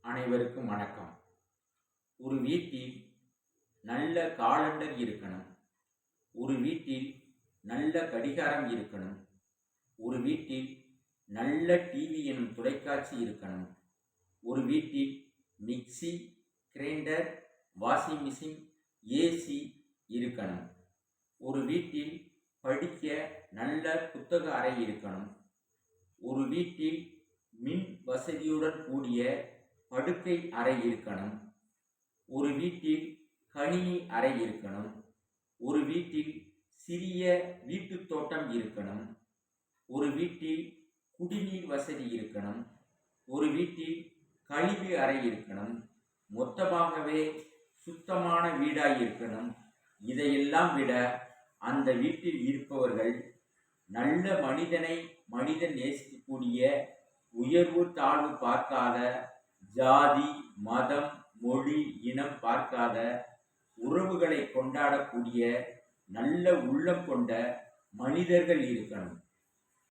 அனைவருக்கும் வணக்கம். ஒரு வீட்டில் நல்ல காலண்டர் இருக்கணும். ஒரு வீட்டில் நல்ல கடிகாரம் இருக்கணும். ஒரு வீட்டில் நல்ல டிவி எனும் தொலைக்காட்சி இருக்கணும். ஒரு வீட்டில் mixie, grinder, washing machine, AC இருக்கணும். ஒரு வீட்டில் படிக்க நல்ல புத்தக அறை இருக்கணும். ஒரு வீட்டில் மின் வசதியுடன் கூடிய படுக்கை அறை இருக்கணும். ஒரு வீட்டில் கணினி அறை இருக்கணும். ஒரு வீட்டில் சிறிய வீட்டு தோட்டம் இருக்கணும். ஒரு வீட்டில் குடிநீர் வசதி இருக்கணும். ஒரு வீட்டில் கழிவு அறை இருக்கணும். மொத்தமாகவே சுத்தமான வீடாய் இருக்கணும். இதையெல்லாம் விட அந்த வீட்டில் இருப்பவர்கள் நல்ல மனிதன் நேசிக்கக்கூடிய, உயர்வு தாழ்வு பார்க்காத, ஜாதி மதம் மொழி இனம் பார்க்காத, உறவுகளை கொண்டாடக்கூடிய நல்ல உள்ளம் கொண்ட மனிதர்கள் இருக்கணும்.